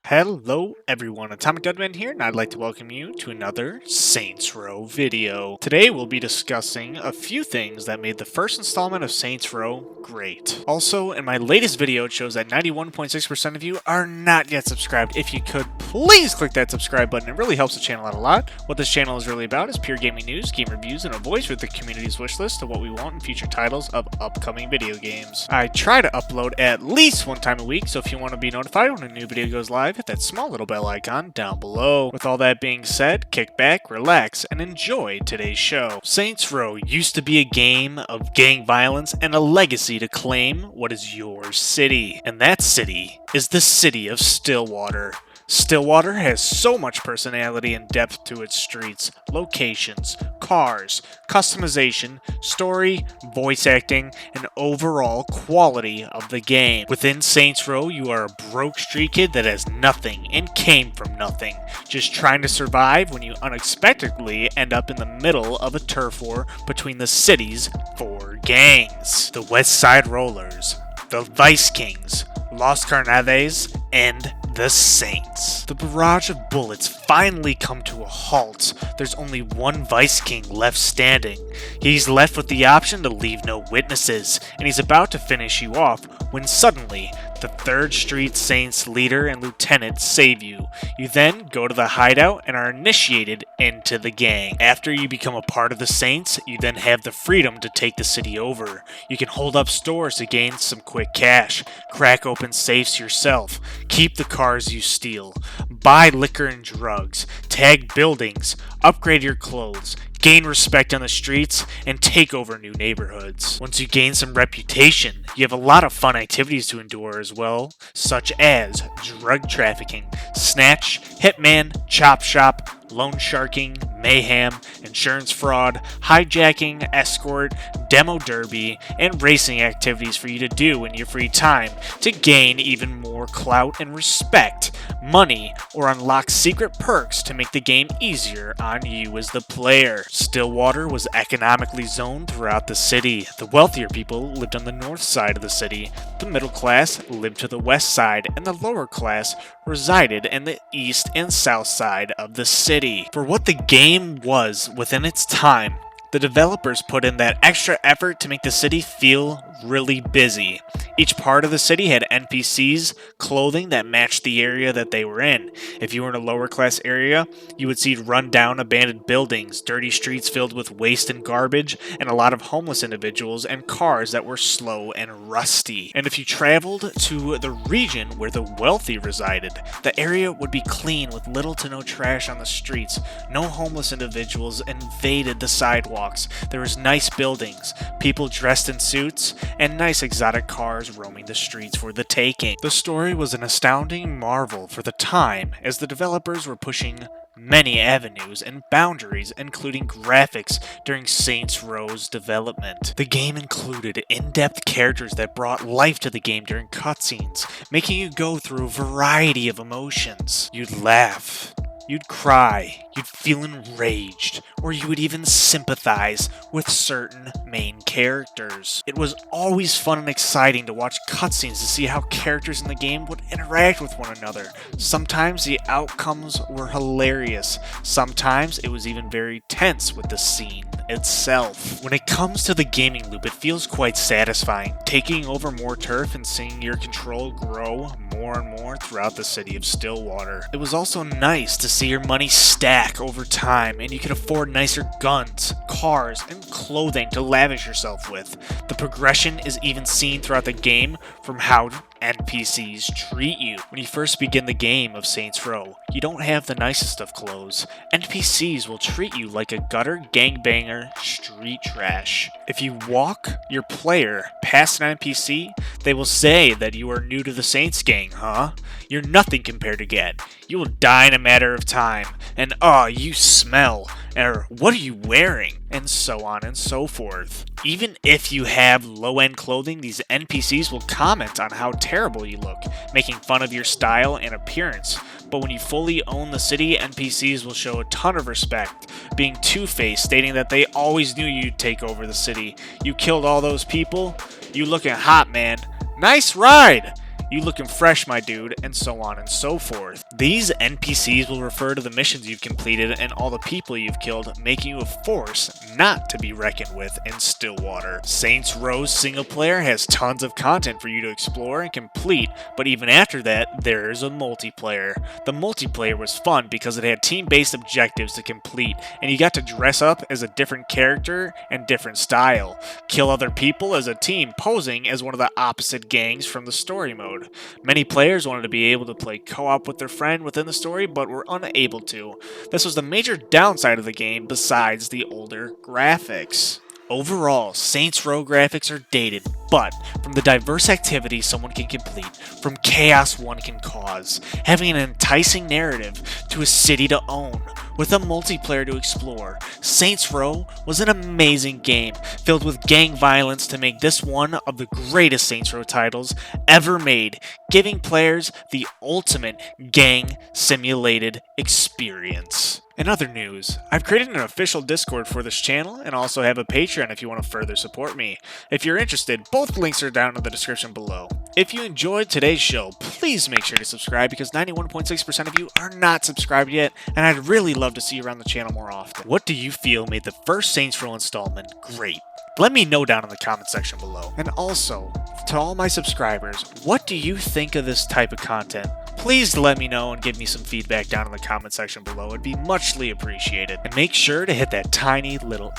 Hello everyone, AtomicDudMan here, and I'd like to welcome you to another Saints Row video. Today we'll be discussing a few things that made the first installment of Saints Row great. Also, in my latest video it shows that 91.6% of you are not yet subscribed. If you could, please click that subscribe button. It really helps the channel out a lot. What this channel is really about is pure gaming news, game reviews, and a voice for the community's wishlist of what we want in future titles of upcoming video games. I try to upload at least one time a week, so if you want to be notified when a new video goes live, hit that small little bell icon down below. With all that being said, kick back, relax, and enjoy today's show. Saints Row used to be a game of gang violence and a legacy to claim what is your city. And that city is the city of Stillwater. Stillwater has so much personality and depth to its streets, locations, cars, customization, story, voice acting, and overall quality of the game. Within Saints Row, you are a broke street kid that has nothing and came from nothing, just trying to survive when you unexpectedly end up in the middle of a turf war between the city's four gangs: the West Side Rollers, the Vice Kings, Los Carnaves, and the Saints. The barrage of bullets finally come to a halt. There's only one Vice King left standing. He's left with the option to leave no witnesses, and he's about to finish you off when suddenly the 3rd Street Saints leader and lieutenant save you. You then go to the hideout and are initiated into the gang. After you become a part of the Saints, you then have the freedom to take the city over. You can hold up stores to gain some quick cash, crack open safes yourself, keep the cars you steal, buy liquor and drugs, tag buildings, upgrade your clothes, gain respect on the streets, and take over new neighborhoods. Once you gain some reputation, you have a lot of fun activities to endure as well, such as drug trafficking, snatch, hitman, chop shop, loan sharking, mayhem, insurance fraud, hijacking, escort, demo derby, and racing activities for you to do in your free time to gain even more clout and respect, money, or unlock secret perks to make the game easier on you as the player. Stillwater was economically zoned throughout the city. The wealthier people lived on the north side of the city, the middle class lived to the west side, and the lower class resided in the east and south side of the city. For what the game was within its time, the developers put in that extra effort to make the city feel really busy. Each part of the city had NPCs, clothing that matched the area that they were in. If you were in a lower class area, you would see run-down abandoned buildings, dirty streets filled with waste and garbage, and a lot of homeless individuals and cars that were slow and rusty. And if you traveled to the region where the wealthy resided, the area would be clean with little to no trash on the streets. No homeless individuals invaded the sidewalks. There was nice buildings, people dressed in suits, and nice exotic cars roaming the streets for the taking. The story was an astounding marvel for the time, as the developers were pushing many avenues and boundaries, including graphics, during Saints Row's development. The game included in-depth characters that brought life to the game during cutscenes, making you go through a variety of emotions. You'd laugh, you'd cry, you'd feel enraged, or you would even sympathize with certain main characters. It was always fun and exciting to watch cutscenes to see how characters in the game would interact with one another. Sometimes the outcomes were hilarious. Sometimes it was even very tense with the scene itself. When it comes to the gaming loop, it feels quite satisfying, taking over more turf and seeing your control grow more and more throughout the city of Stillwater. It was also nice to see your money stack over time, and you could afford nicer guns, cars, and clothing to lavish yourself with. The progression is even seen throughout the game from how NPCs treat you. When you first begin the game of Saints Row, you don't have the nicest of clothes. NPCs will treat you like a gutter gangbanger street trash. If you walk your player past an NPC, they will say that you are new to the Saints gang, huh? You're nothing compared to Ged. You will die in a matter of time. And you smell. Or what are you wearing? And so on and so forth. Even if you have low-end clothing, these NPCs will comment on how terrible you look, making fun of your style and appearance. But when you fully own the city, NPCs will show a ton of respect, being two-faced, stating that they always knew you'd take over the city. You killed all those people? You looking hot, man. Nice ride! you looking fresh, my dude, and so on and so forth. These NPCs will refer to the missions you've completed and all the people you've killed, making you a force not to be reckoned with in Stillwater. Saints Row's single player has tons of content for you to explore and complete, but even after that, there's a multiplayer. The multiplayer was fun because it had team-based objectives to complete, and you got to dress up as a different character and different style. Kill other people as a team, posing as one of the opposite gangs from the story mode. Many players wanted to be able to play co-op with their friend within the story, but were unable to. This was the major downside of the game besides the older graphics. Overall, Saints Row graphics are dated, but from the diverse activities someone can complete, from chaos one can cause, having an enticing narrative to a city to own, with a multiplayer to explore, Saints Row was an amazing game, filled with gang violence to make this one of the greatest Saints Row titles ever made, giving players the ultimate gang simulated experience. In other news, I've created an official Discord for this channel and also have a Patreon if you want to further support me. If you're interested, both links are down in the description below. If you enjoyed today's show, please make sure to subscribe because 91.6% of you are not subscribed yet, and I'd really love to see you around the channel more often. What do you feel made the first Saints Row installment great? Let me know down in the comment section below. And also, to all my subscribers, what do you think of this type of content? Please let me know and give me some feedback down in the comment section below. It'd be muchly appreciated. And make sure to hit that tiny little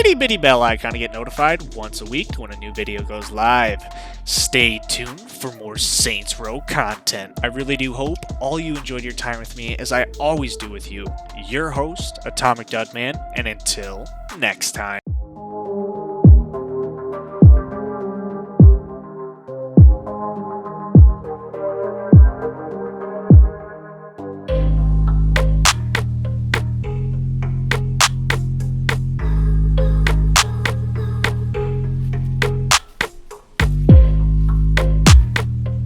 itty bitty bell icon to get notified once a week when a new video goes live. Stay tuned for more Saints Row content. I really do hope all you enjoyed your time with me as I always do with you. Your host, AtomicDudMan, and until next time.